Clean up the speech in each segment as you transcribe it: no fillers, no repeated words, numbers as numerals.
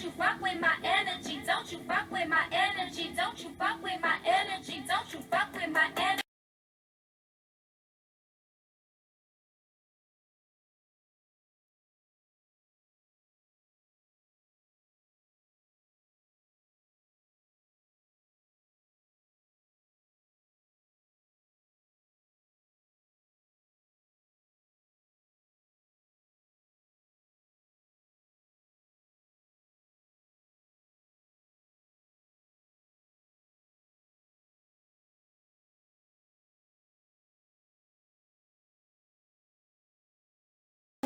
you fuck with my energy. Don't you fuck with my energy. Don't you fuck with my energy. Don't you fuck with my energy.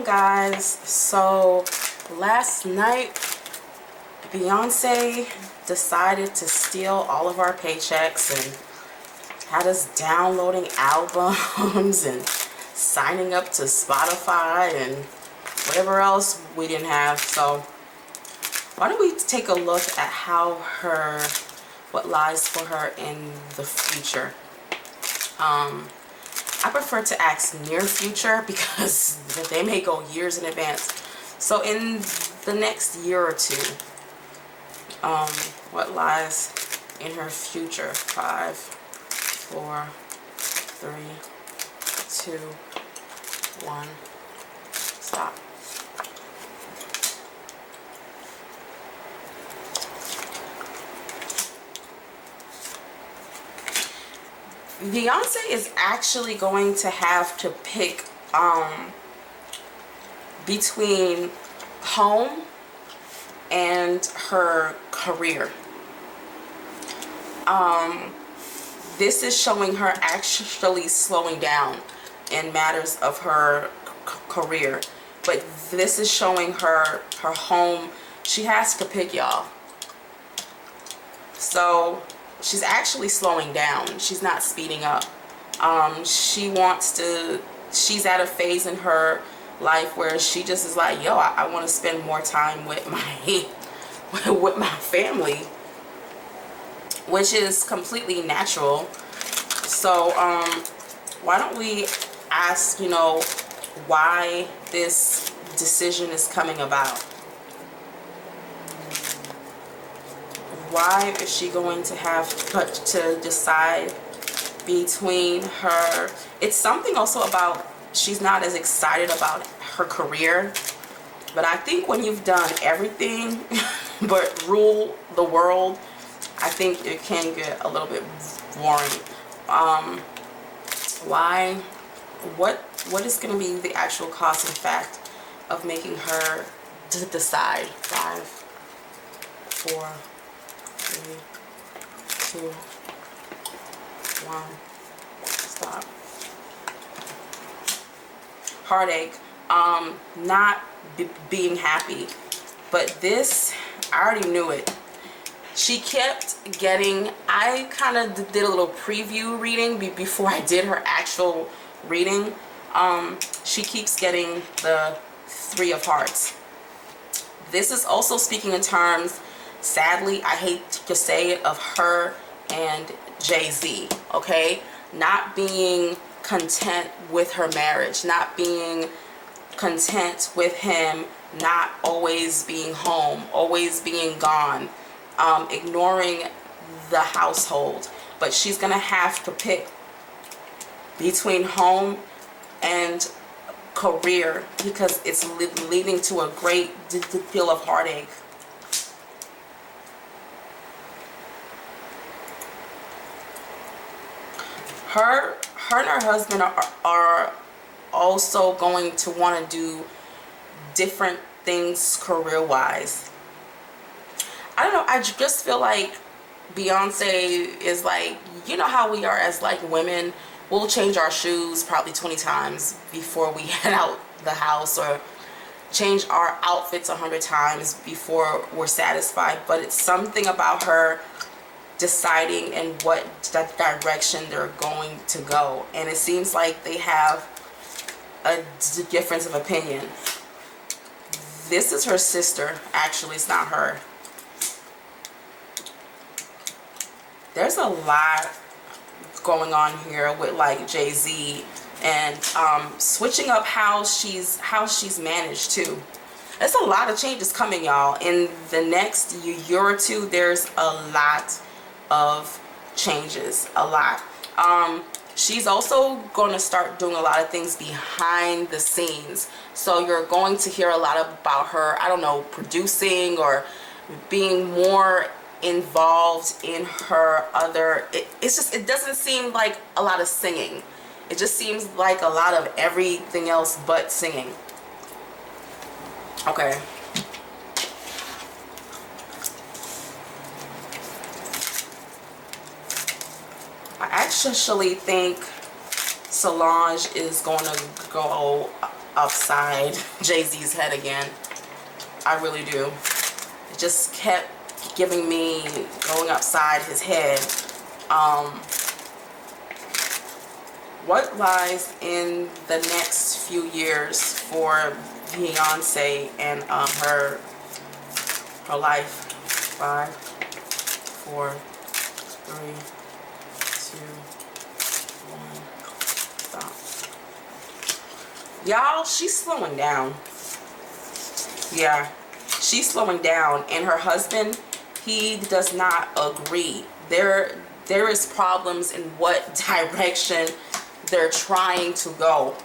Guys, so last night Beyonce decided to steal all of our paychecks and had us downloading albums and signing up to Spotify and whatever else we didn't have. So why don't we take a look at what lies for her in the future. I prefer to ask near future because they may go years in advance. So in the next year or two, what lies in her future? 5, 4, 3, 2, 1, stop. Beyonce is actually going to have to pick between home and her career. This is showing her actually slowing down in matters of her career, but this is showing her home. She has to pick, y'all. So she's actually slowing down. She's not speeding up. She's at a phase in her life where she just is like, yo, I want to spend more time with my with my family, which is completely natural. So why don't we ask, why this decision is coming about? Why is she going to have to decide between her? It's something also about she's not as excited about her career. But I think when you've done everything but rule the world, I think it can get a little bit boring. Why? What is going to be the actual cause and fact of making her decide? 5, 4, 3, 2, 1, stop. Heartache, not being happy, but this, I already knew it. She kept getting, I kind of did a little preview reading before I did her actual reading. She keeps getting the 3 of Hearts. This is also speaking in terms, sadly, I hate to say it, of her and Jay-Z, okay? Not being content with her marriage, not being content with him, not always being home, always being gone, ignoring the household. But she's gonna have to pick between home and career because it's leading to a great deal of heartache. Her and her husband are also going to want to do different things career-wise. I don't know, I just feel like Beyonce is like, you know how we are as like women, we'll change our shoes probably 20 times before we head out the house, or change our outfits 100 times before we're satisfied. But it's something about her deciding in what direction they're going to go, and it seems like they have a difference of opinion. This is her sister, actually. It's not her. There's a lot going on here with like Jay-Z and switching up how she's managed too. There's a lot of changes coming, y'all. In the next year or two, there's a lot of changes. A lot. She's also going to start doing a lot of things behind the scenes. So you're going to hear a lot about her, I don't know, producing or being more involved in her other, it doesn't seem like a lot of singing. It just seems like a lot of everything else but singing. Okay. I actually think Solange is going to go upside Jay-Z's head again. I really do. It just kept giving me going upside his head. What lies in the next few years for Beyonce and her life? 5, 4, 3, 2, 1, stop. Y'all, she's slowing down. Yeah, she's slowing down, and her husband, he does not agree. There is problems in what direction they're trying to go.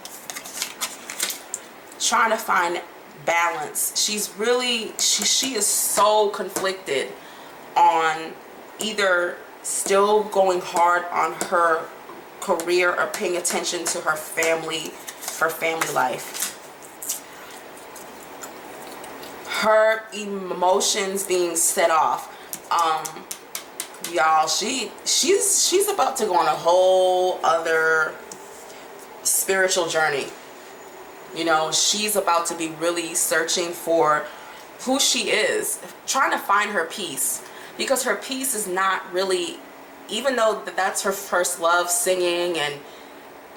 Trying to find balance. She's really, she is so conflicted on either still going hard on her career or paying attention to her family life. Her emotions being set off. Y'all, she's about to go on a whole other spiritual journey. You know, she's about to be really searching for who she is, trying to find her peace, because her peace is not really, even though that's her first love, singing and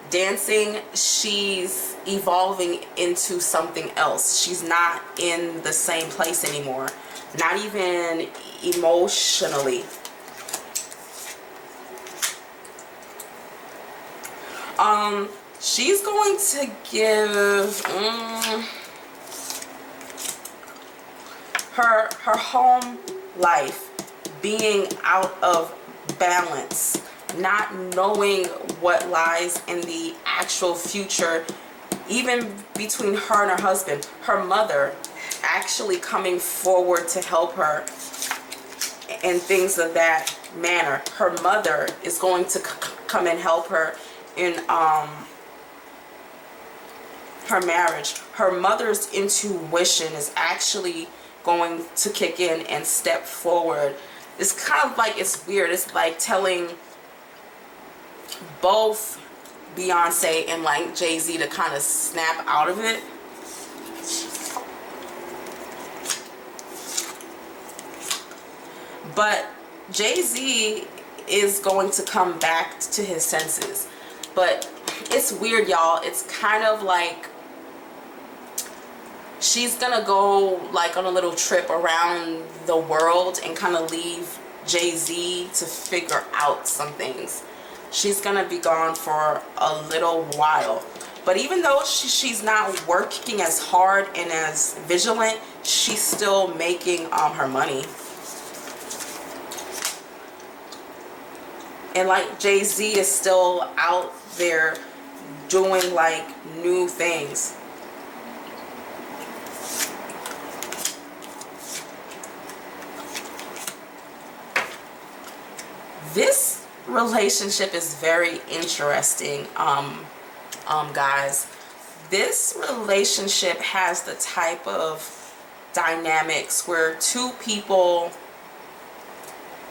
dancing, she's evolving into something else. She's not in the same place anymore, not even emotionally. She's going to give her home life being out of balance, not knowing what lies in the actual future, even between her and her husband. Her mother actually coming forward to help her and things of that manner. Her mother is going to come and help her in her marriage. Her mother's intuition is actually going to kick in and step forward. It's kind of like, it's weird. It's like telling both Beyonce and like Jay-Z to kind of snap out of it. But Jay-Z is going to come back to his senses. But it's weird, y'all. It's kind of like she's gonna go like on a little trip around the world and kind of leave Jay-Z to figure out some things. She's gonna be gone for a little while. But even though she's not working as hard and as vigilant, she's still making her money. And like Jay-Z is still out there doing like new things. This relationship is very interesting, guys. This relationship has the type of dynamics where two people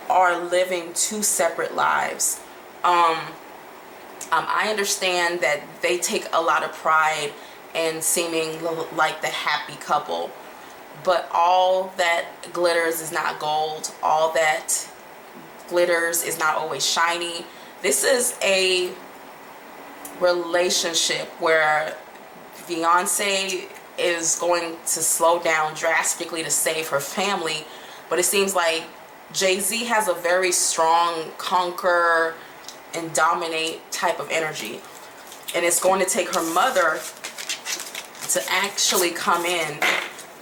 are living two separate lives. I understand that they take a lot of pride in seeming like the happy couple, but all that glitters is not gold. All that glitters is not always shiny. This is a relationship where Beyonce is going to slow down drastically to save her family, but it seems like Jay-Z has a very strong conquer and dominate type of energy, and it's going to take her mother to actually come in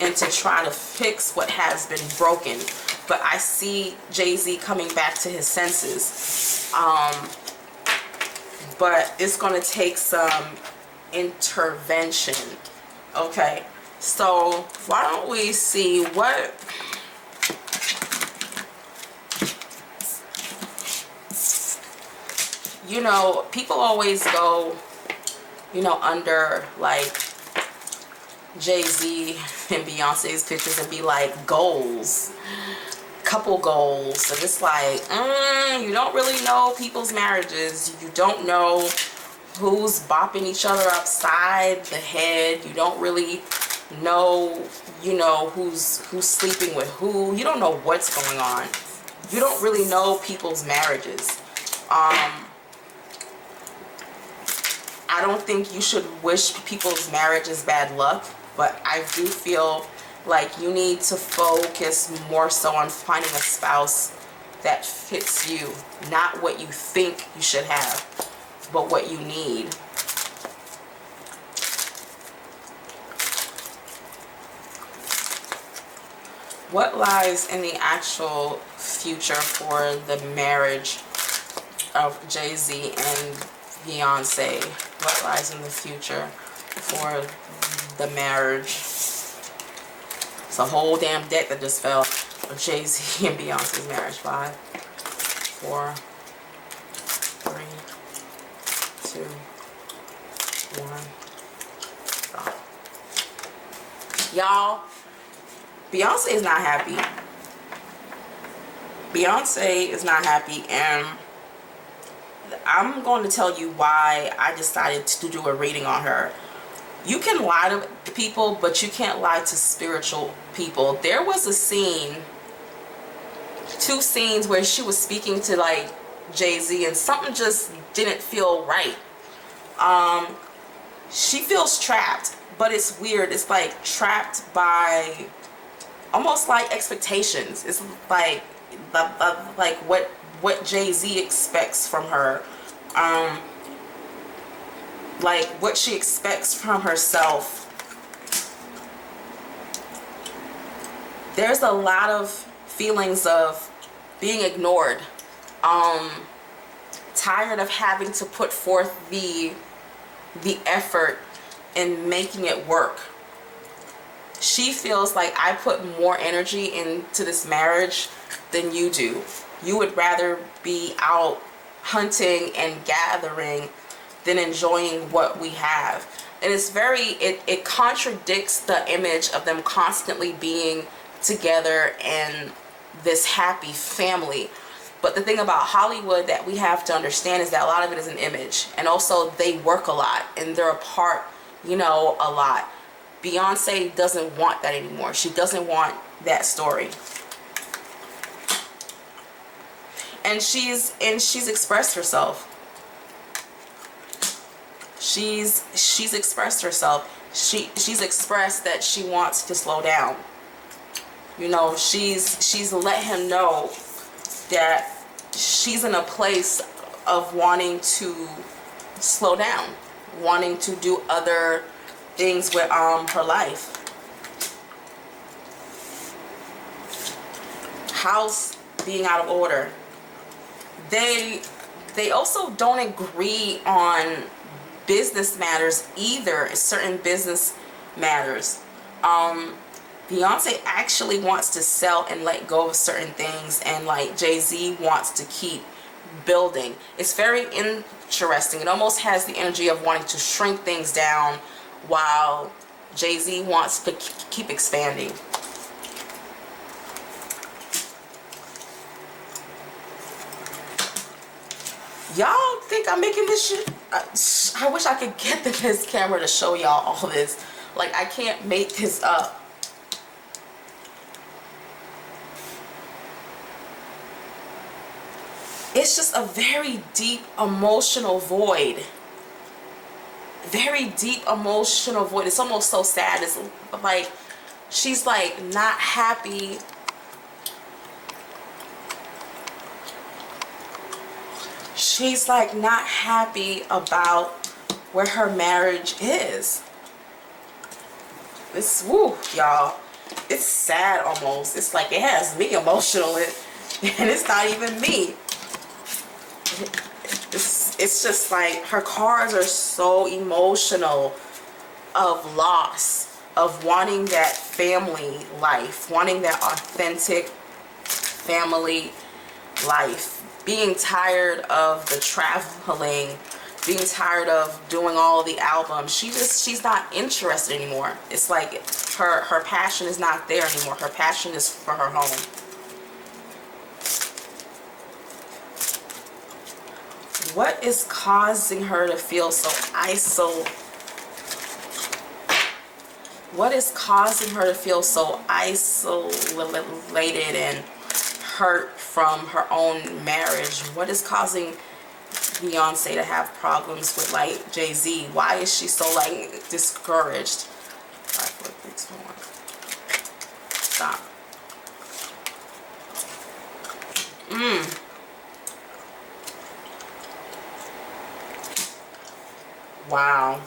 and to try to fix what has been broken. But I see Jay-Z coming back to his senses. But it's going to take some intervention. Okay, so why don't we see what you know, people always go, you know, under like Jay-Z and Beyonce's pictures and be like, goals, couple goals. And it's like, you don't really know people's marriages. You don't know who's bopping each other upside the head. You don't really know, you know, who's sleeping with who. You don't know what's going on. You don't really know people's marriages. I don't think you should wish people's marriages bad luck, but I do feel like you need to focus more so on finding a spouse that fits you, not what you think you should have, but what you need. What lies in the actual future for the marriage of Jay-Z and Beyonce? What lies in the future for the marriage? It's a whole damn deck that just fell of Jay-Z and Beyonce's marriage. 5, 4, 3, 2, 1. Stop. Y'all, Beyonce is not happy. Beyonce is not happy, and I'm going to tell you why I decided to do a reading on her. You can lie to people, but you can't lie to spiritual people. There was a scene, 2 scenes where she was speaking to like Jay-Z, and something just didn't feel right. She feels trapped, but it's weird. It's like trapped by almost like expectations. It's like what Jay-Z expects from her, like what she expects from herself. There's a lot of feelings of being ignored, tired of having to put forth the effort in making it work. She feels like I put more energy into this marriage than you do. You would rather be out hunting and gathering than enjoying what we have. And it's very, it contradicts the image of them constantly being together and this happy family. But the thing about Hollywood that we have to understand is that a lot of it is an image. And also they work a lot and they're apart, you know, a lot. Beyonce doesn't want that anymore. She doesn't want that story. And she's expressed herself. She's expressed herself. She's expressed that she wants to slow down. You know, she's let him know that she's in a place of wanting to slow down, wanting to do other things with her life. House being out of order. They also don't agree on business matters either, certain business matters. Beyonce actually wants to sell and let go of certain things, and like Jay-Z wants to keep building. It's very interesting. It almost has the energy of wanting to shrink things down while Jay-Z wants to keep expanding. Y'all think I'm making this shit? I wish I could get this camera to show y'all all this. Like, I can't make this up. It's just a very deep emotional void. Very deep emotional void. It's almost so sad. It's like she's like not happy. She's like not happy about where her marriage is. It's, woo, y'all. it's sad almost. It's like it has me emotional, and it's not even me. It's just like her cards are so emotional, of loss, of wanting that family life, wanting that authentic family life, being tired of the traveling, being tired of doing all the albums. She's not interested anymore. It's like her passion is not there anymore. Her passion is for her home. What is causing her to feel so isolated? What is causing her to feel so isolated and hurt from her own marriage? What is causing Beyonce to have problems with like Jay-Z? Why is she so like discouraged? 5, 4, 3, 2, 1. Stop. Wow.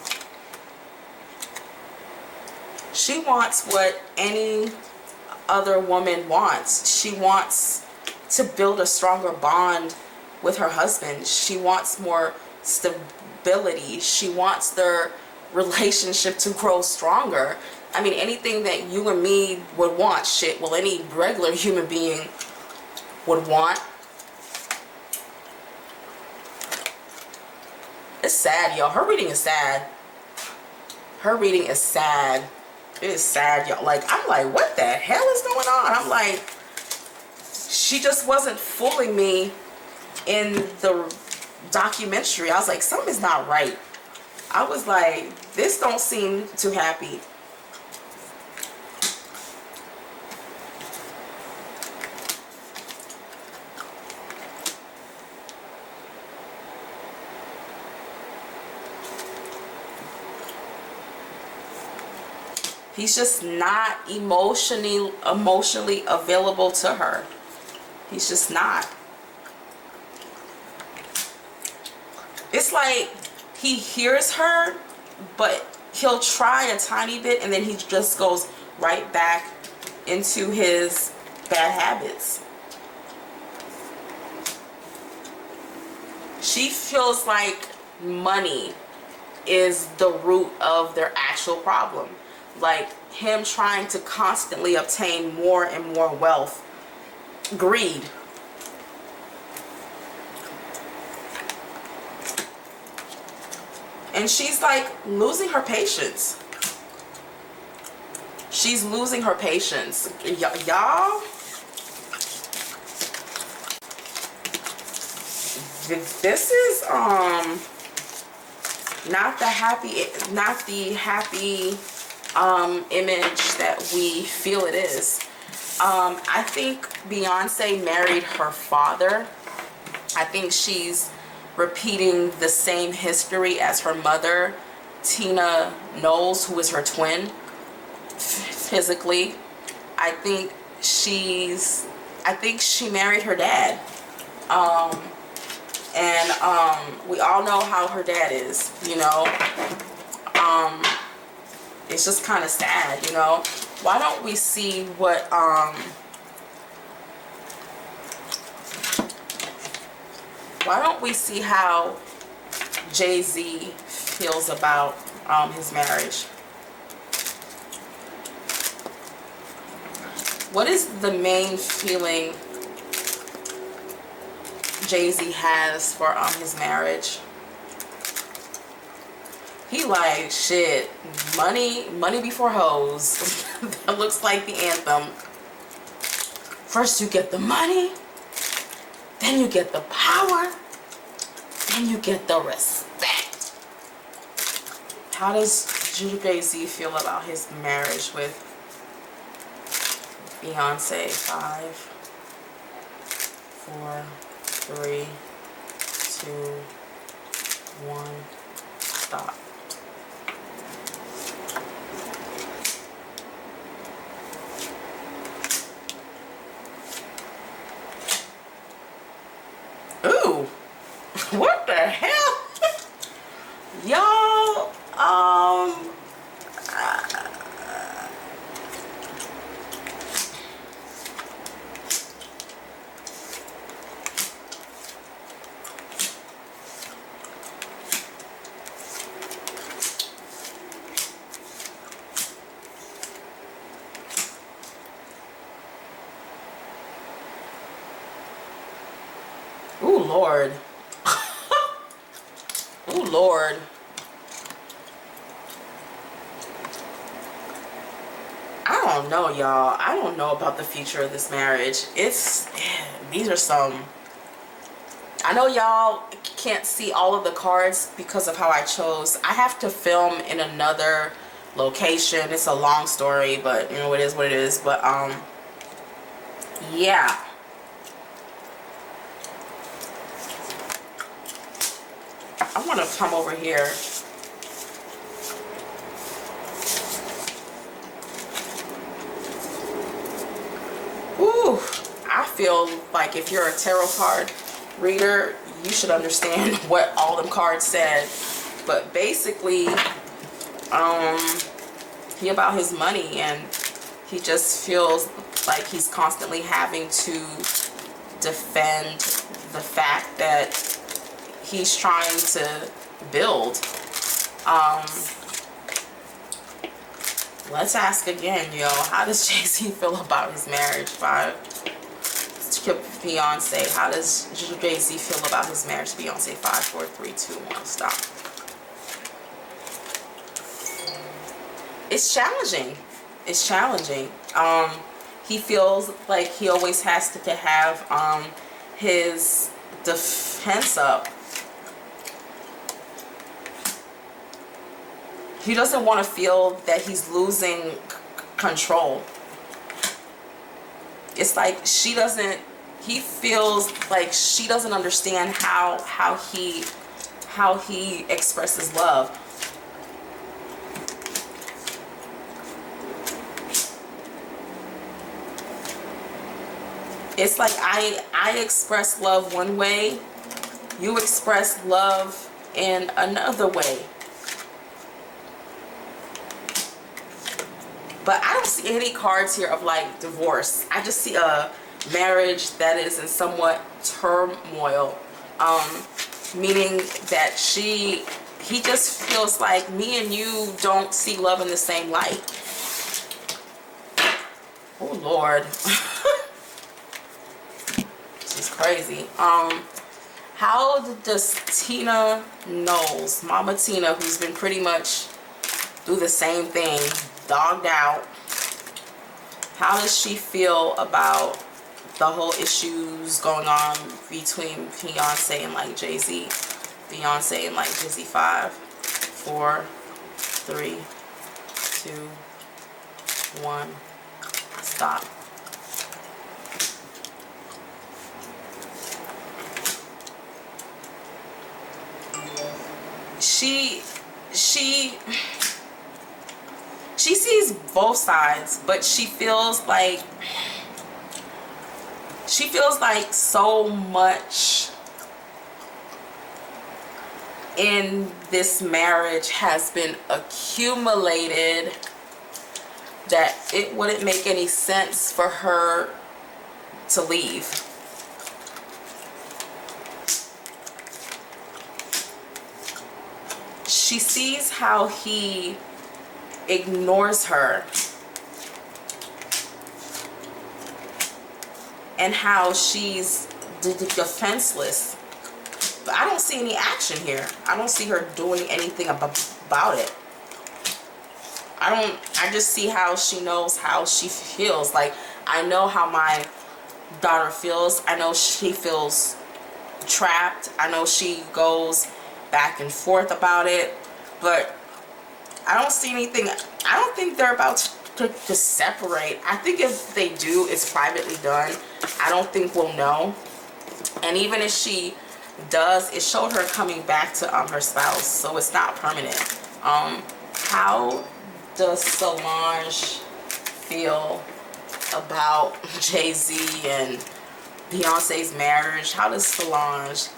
She wants what any other woman wants. She wants to build a stronger bond with her husband. She wants more stability. She wants their relationship to grow stronger. I mean, anything that you and me would want, shit, well, any regular human being would want. It's sad, y'all. Her reading is sad. Her reading is sad. It is sad, y'all. Like, I'm like, what the hell is going on? I'm like, she just wasn't fooling me in the documentary. I was like, something's not right. I was like, this don't seem too happy. He's just not emotionally available to her. He's just not. It's like he hears her, but he'll try a tiny bit and then he just goes right back into his bad habits. She feels like money is the root of their actual problem. Like him trying to constantly obtain more and more wealth. Greed. And she's like losing her patience. She's losing her patience. Y'all, this is not the happy image that we feel it is. I think Beyonce married her father. I think she's repeating the same history as her mother, Tina Knowles, who is her twin physically. I think she married her dad. We all know how her dad is, you know. It's just kind of sad, you know. Why don't we see what why don't we see how Jay-Z feels about his marriage? What is the main feeling Jay-Z has for his marriage? He like, shit, money before hoes. That looks like the anthem. First you get the money, then you get the power, then you get the respect. How does Jay-Z feel about his marriage with Beyonce? 5, 4, 3, 2, 1, stop. Ooh, what the hell? Y'all, Lord. Oh Lord. I don't know, y'all. I don't know about the future of this marriage. These are some, I know y'all can't see all of the cards because of how I chose. I have to film in another location. It's a long story, but you know, it is what it is. But yeah. I want to come over here. Ooh, I feel like if you're a tarot card reader, you should understand what all them cards said. But basically, he about his money, and he just feels like he's constantly having to defend the fact that he's trying to build. Let's ask again, yo. How does Jay-Z feel about his marriage? 5. Beyonce. How does Jay-Z feel about his marriage to Beyonce? 5, 4, 3, 2, 1. Stop. It's challenging. It's challenging. He feels like he always has to have his defense up. He doesn't want to feel that he's losing control. It's like he feels like she doesn't understand how he expresses love. It's like I express love one way, you express love in another way. But I don't see any cards here of like divorce. I just see a marriage that is in somewhat turmoil. Meaning that he just feels like me and you don't see love in the same light. Oh Lord. This is crazy. How does Tina Knowles, Mama Tina, who's been pretty much do the same thing, dogged out, how does she feel about the whole issues going on between Beyonce and like Jay-Z? Beyonce and like Jay-Z. 5, 4, 3, 2, 1. Stop. She sees both sides, but she feels like so much in this marriage has been accumulated that it wouldn't make any sense for her to leave. She sees how he ignores her and how she's defenseless. But I don't see any action here. I don't see her doing anything about it. I just see how she knows how she feels. Like, I know how my daughter feels. I know she feels trapped. I know she goes back and forth about it, but I don't see anything. I don't think they're about to separate. I think if they do, it's privately done. I don't think we'll know. And even if she does, it showed her coming back to her spouse, so it's not permanent. How does Solange feel about Jay-Z and Beyonce's marriage? How does Solange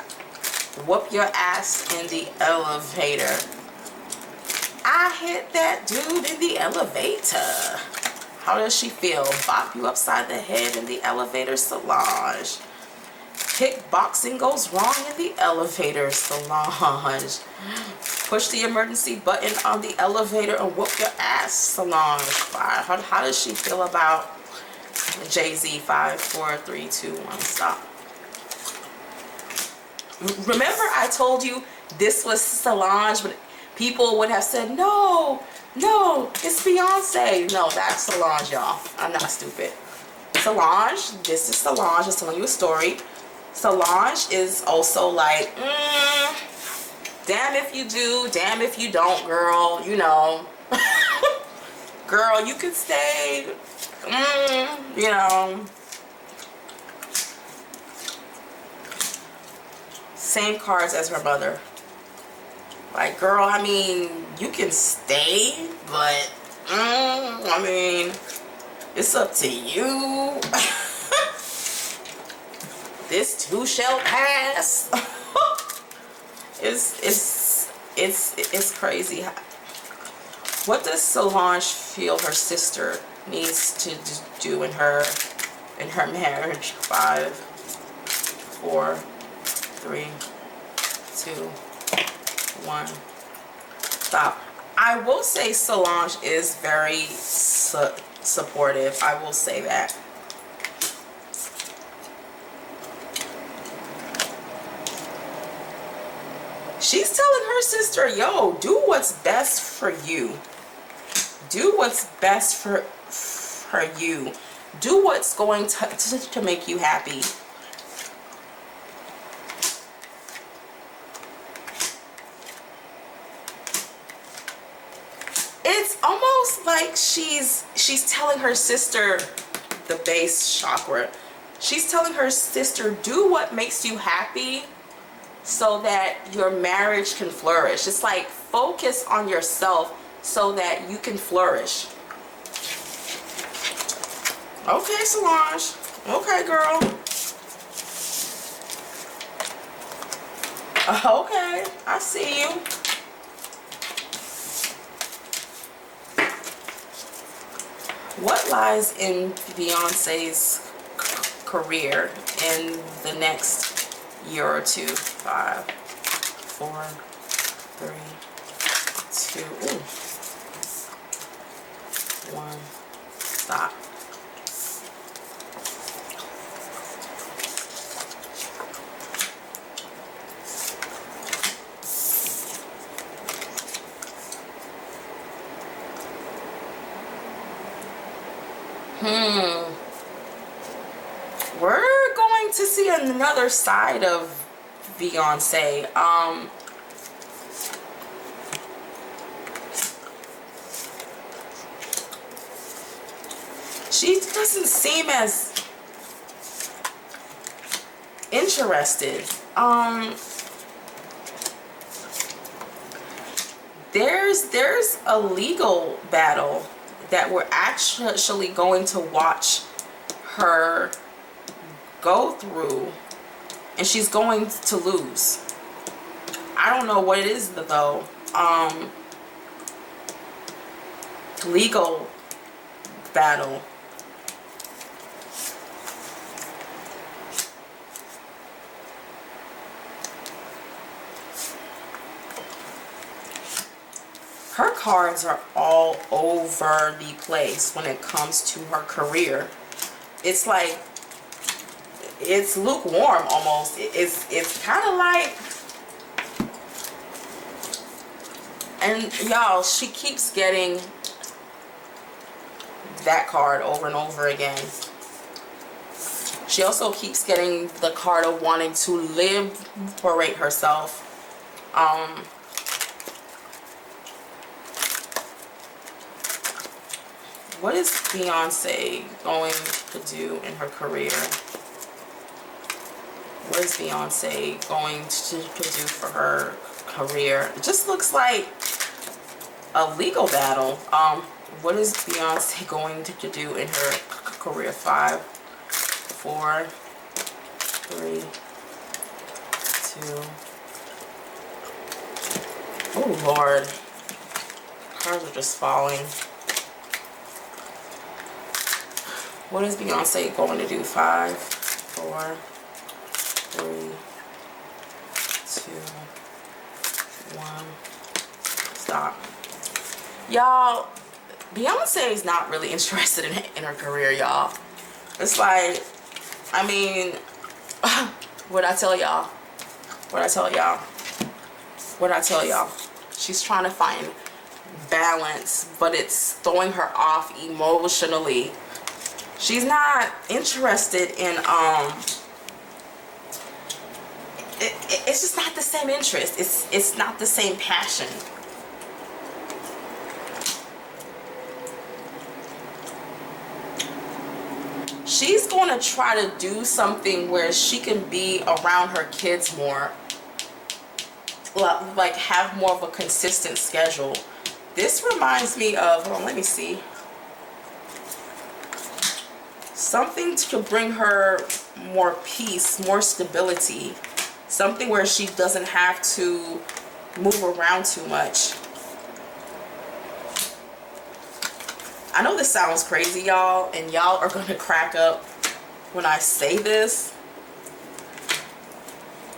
whoop your ass in the elevator? I hit that dude in the elevator. How does she feel? Bop you upside the head in the elevator, Solange. Kickboxing goes wrong in the elevator, Solange. Push the emergency button on the elevator and whoop your ass, Solange. How does she feel about Jay-Z? 5, 4, 3, 2, 1, stop. Remember I told you this was Solange, but people would have said, no, no, it's Beyonce. No, that's Solange, y'all. I'm not stupid. Solange, this is Solange. I'm telling you a story. Solange is also like, damn if you do, damn if you don't, girl. You know. Girl, you could stay. You know. Same cards as her mother. Like, girl, I mean, you can stay, but I mean, it's up to you. This too shall pass. It's crazy. What does Solange feel her sister needs to do in her marriage? 5, 4, 3, 2, 1. Stop. I will say Solange is very supportive. I will say that. She's telling her sister, yo, do what's best for you. Do what's best for you. Do what's going to make you happy. It's almost like she's telling her sister, the base chakra, she's telling her sister, do what makes you happy so that your marriage can flourish. It's like, focus on yourself so that you can flourish. Okay, Solange. Okay, girl. Okay, I see you. What lies in Beyonce's career in the next year or two? 5, 4, 3, 2, 1. Stop. We're going to see another side of Beyonce. She doesn't seem as interested. There's a legal battle that we're actually going to watch her go through, and she's going to lose. I don't know what it is though. Legal battle. Her cards are all over the place when it comes to her career. It's like, it's lukewarm almost. It's kind of like, and y'all, she keeps getting that card over and over again. She also keeps getting the card of wanting to liberate herself. What is Beyonce going to do in her career? What is Beyonce going to do for her career? It just looks like a legal battle. What is Beyonce going to do in her career? 5, 4, 3, 2. Oh Lord, cards are just falling. What is Beyonce going to do? 5, 4, 3, 2, 1. Stop. Y'all, Beyonce is not really interested in her career, y'all. It's like, I mean, what I tell y'all, What I tell y'all? What I tell y'all? She's trying to find balance, but it's throwing her off emotionally. She's not interested in it's just not the same interest. It's not the same passion. She's going to try to do something where she can be around her kids more, like have more of a consistent schedule. This reminds me of, hold on, let me see, something to bring her more peace, more stability, something where she doesn't have to move around too much. I know this sounds crazy, y'all, and y'all are gonna crack up when I say this,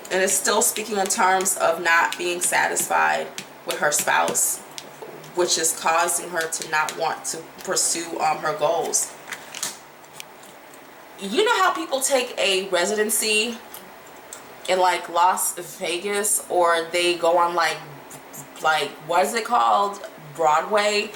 and it's still speaking in terms of not being satisfied with her spouse, which is causing her to not want to pursue her goals. You know how people take a residency in like Las Vegas, or they go on like what is it called, Broadway?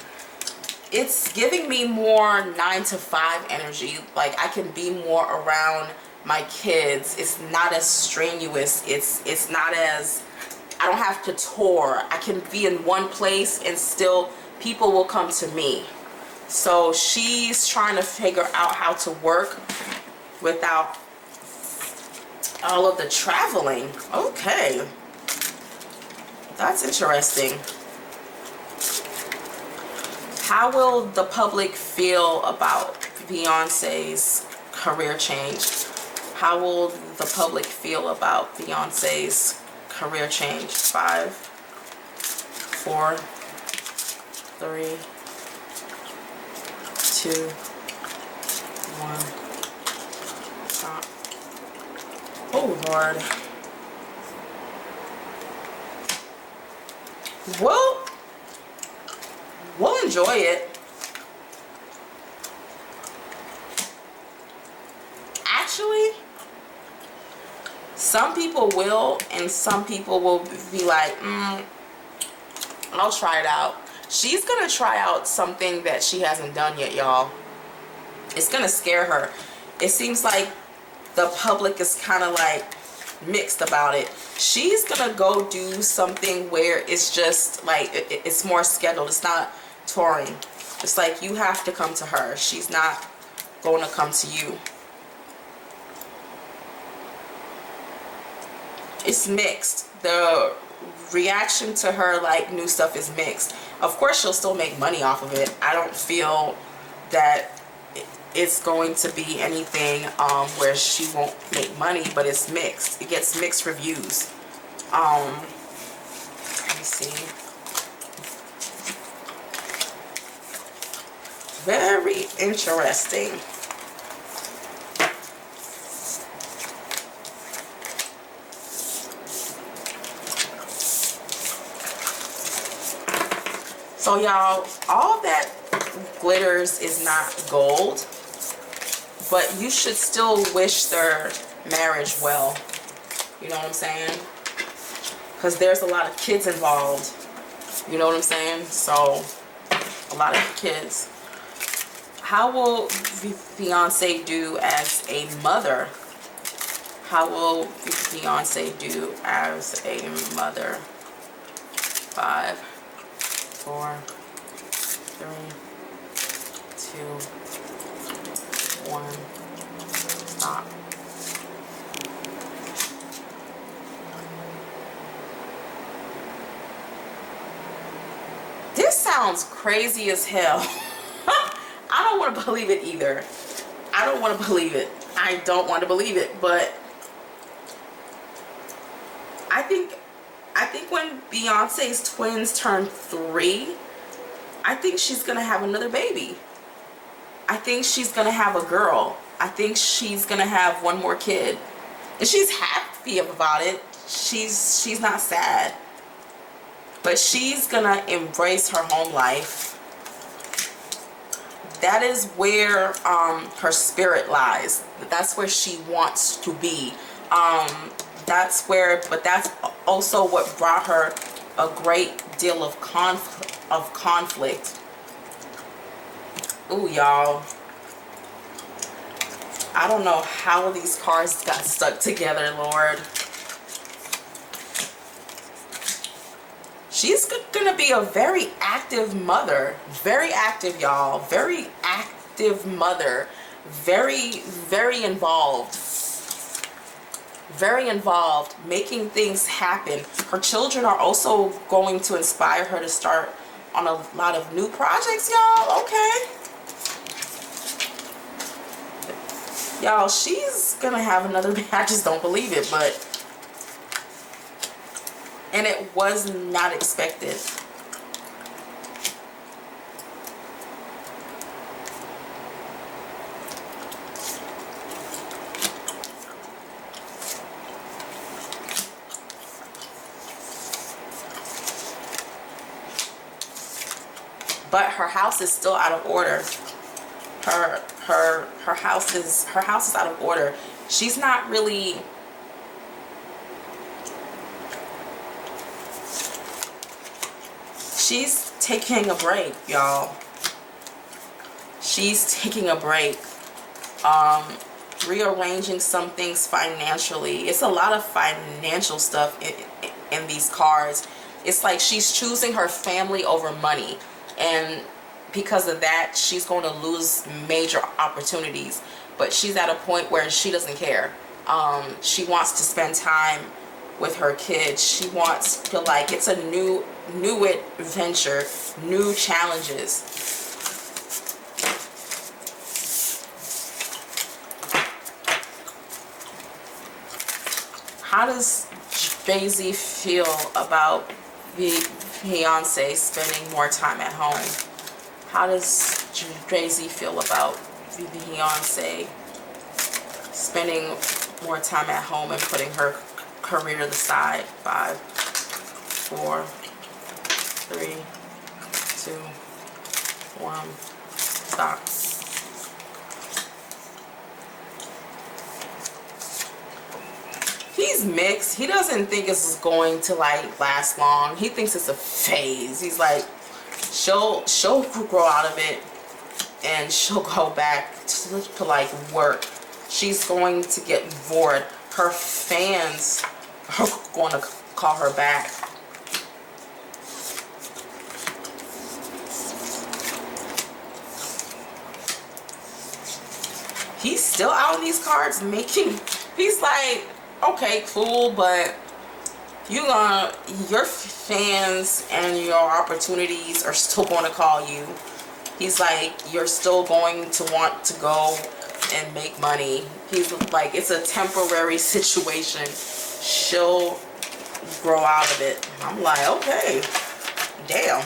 It's giving me more 9 to 5 energy. Like I can be more around my kids. It's not as strenuous. It's not as, I don't have to tour. I can be in one place and still people will come to me. So she's trying to figure out how to work without all of the traveling. Okay, that's interesting. How will the public feel about Beyonce's career change? How will the public feel about Beyonce's career change? 5, 4, 3, 2, 1. Stop. Oh, Lord. Well, we'll enjoy it. Actually, some people will, and some people will be like, I'll try it out. She's gonna try out something that she hasn't done yet, y'all. It's gonna scare her. It seems like the public is kind of like mixed about it. She's gonna go do something where it's just like it's more scheduled. It's not touring. It's like you have to come to her. She's not going to come to you. It's mixed. The reaction to her like new stuff is mixed. Of course she'll still make money off of it. I don't feel that it's going to be anything where she won't make money, but it's mixed. It gets mixed reviews. Let me see. Very interesting. So y'all, all that glitters is not gold, but you should still wish their marriage well. You know what I'm saying? Because there's a lot of kids involved. You know what I'm saying? So, a lot of kids. How will Beyonce do as a mother? How will Beyonce do as a mother? 5, 4, 3, 2, 1. Stop. This sounds crazy as hell. I don't want to believe it either. I don't want to believe it. I don't want to believe it, but I think when Beyonce's twins turn 3, I think she's gonna have another baby. I think she's gonna have a girl. I think she's gonna have one more kid, and she's happy about it. She's not sad, but she's gonna embrace her home life. That is where her spirit lies. That's where she wants to be. but that's also what brought her a great deal of conflict. Ooh, y'all. I don't know how these cards got stuck together, Lord. She's gonna be a very active mother. Very active, y'all. Very active mother. Very, very involved. Very involved, making things happen. Her children are also going to inspire her to start on a lot of new projects, y'all. Okay. Y'all, she's gonna have another, I just don't believe it, but, and it was not expected. But her house is still out of order. Her house is out of order. She's not really, she's taking a break, y'all. She's taking a break. Rearranging some things financially. It's a lot of financial stuff in these cards. It's like she's choosing her family over money, and because of that, she's going to lose major opportunities. But she's at a point where she doesn't care. She wants to spend time with her kids. She wants to, like, it's a new adventure, new challenges. How does Jay-Z feel about Beyonce spending more time at home? How does Jay-Z feel about Beyonce spending more time at home and putting her career to the side? 5, 4, 3, 2, 1, stop. He's mixed. He doesn't think it's going to like last long. He thinks it's a phase. He's like, she'll grow out of it and she'll go back to like work. She's going to get bored. Her fans are going to call her back. He's still out in these cards making, he's like, okay, cool, but your fans and your opportunities are still going to call you. He's like, you're still going to want to go and make money. He's like, it's a temporary situation. She'll grow out of it. I'm like, okay, damn.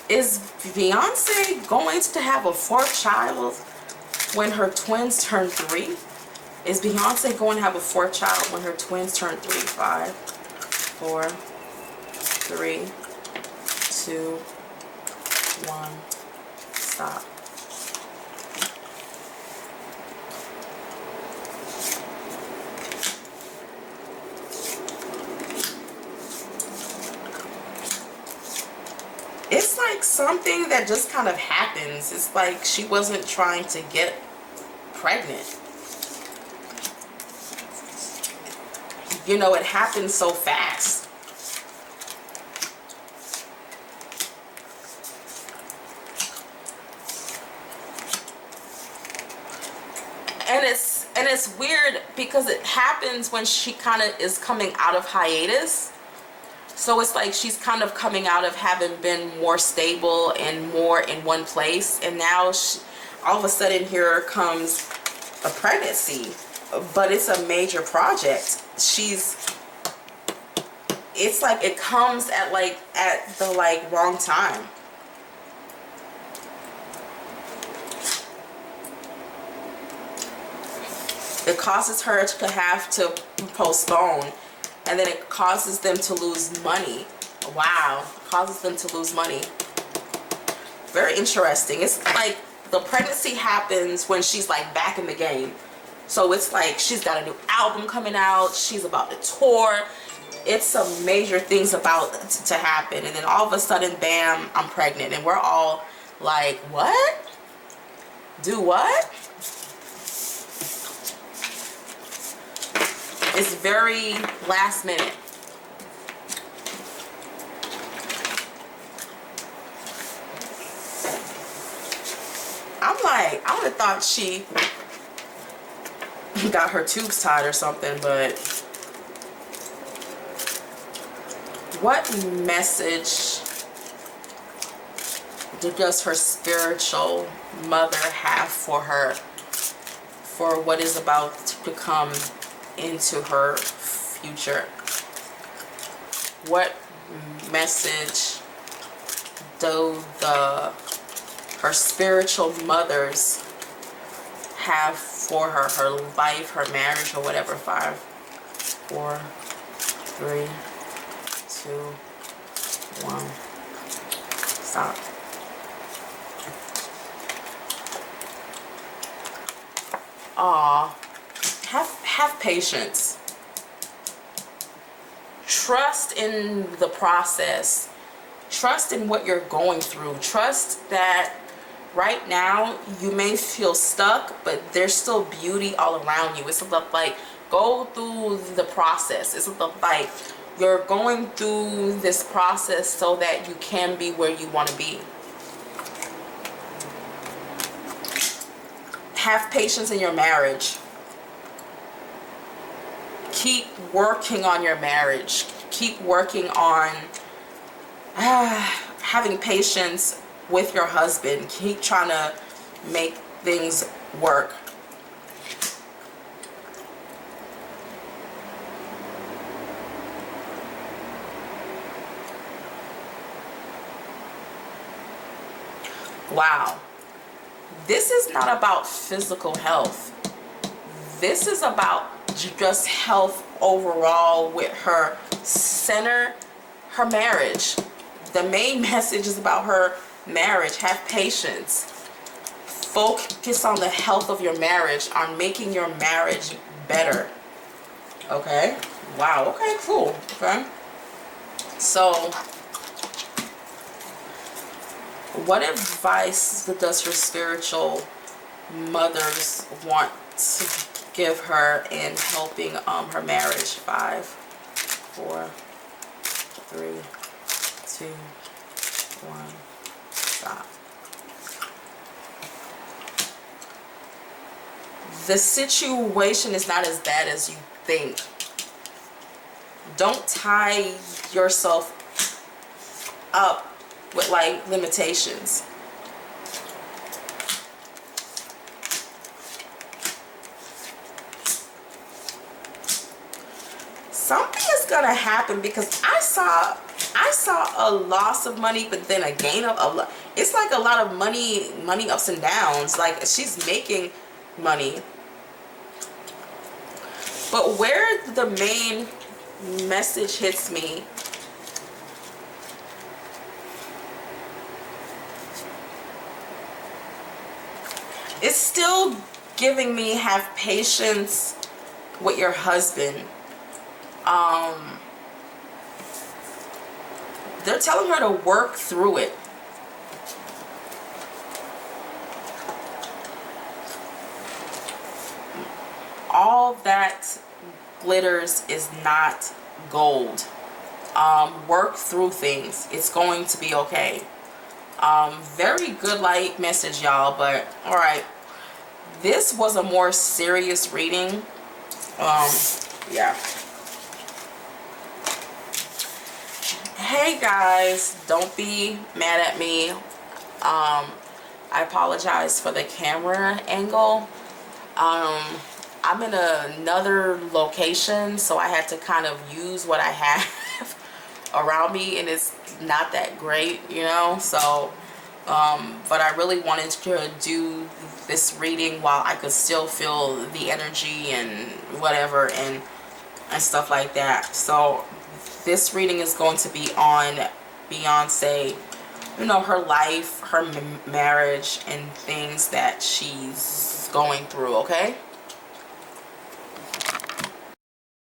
Is Beyonce going to have a 4th child when her twins turn 3? Is Beyonce going to have a 4th child when her twins turn 3? 5, 4, 3, 2, 1, stop. It's like something that just kind of happens. It's like she wasn't trying to get pregnant. You know, it happened so fast. And it's weird because it happens when she kind of is coming out of hiatus. So it's like she's kind of coming out of having been more stable and more in one place. And now all of a sudden here comes a pregnancy. But it's a major project. It's like it comes at the wrong time. It causes her to have to postpone, and then it causes them to lose money. Wow. Causes them to lose money. Very interesting. It's like the pregnancy happens when she's like back in the game. So it's like she's got a new album coming out. She's about to tour. It's some major things about to happen. And then all of a sudden, bam, I'm pregnant. And we're all like, what? Do what? It's very last minute. I'm like, I would have thought she got her tubes tied or something, but what message does her spiritual mother have for her, for what is about to come into her future? What message do her spiritual mothers have for her life, her marriage, or whatever? 5, 4, 3, 2, 1. Stop. Aw. Have patience. Trust in the process. Trust in what you're going through. Trust that right now you may feel stuck, but there's still beauty all around you. It's like, go through the process. It's like you're going through this process so that you can be where you want to be. Have patience in your marriage. Keep working on your marriage. Keep working on having patience with your husband. Keep trying to make things work. Wow. This is not about physical health. This is about just health overall with her center, her marriage. The main message is about her marriage. Have patience. Focus on the health of your marriage, on making your marriage better. Okay? Wow. Okay, cool. Okay. So, what advice does her spiritual mothers want to give her in helping her marriage? 5, 4, 3, 2, 1. Stop. The situation is not as bad as you think. Don't tie yourself up with like limitations. Something is gonna happen, because I saw a loss of money, but then a gain of it's like a lot of money ups and downs. Like, she's making money, but where the main message hits me, it's still giving me have patience with your husband. They're telling her to work through it. All that glitters is not gold. Work through things. It's going to be okay. Very good light message, y'all, but all right. This was a more serious reading. Yeah. Hey guys, don't be mad at me. I apologize for the camera angle. I'm in another location, so I had to kind of use what I have around me, and it's not that great, you know. So but I really wanted to do this reading while I could still feel the energy and whatever and stuff like that. So this reading is going to be on Beyonce, you know, her life, her marriage, and things that she's going through, okay?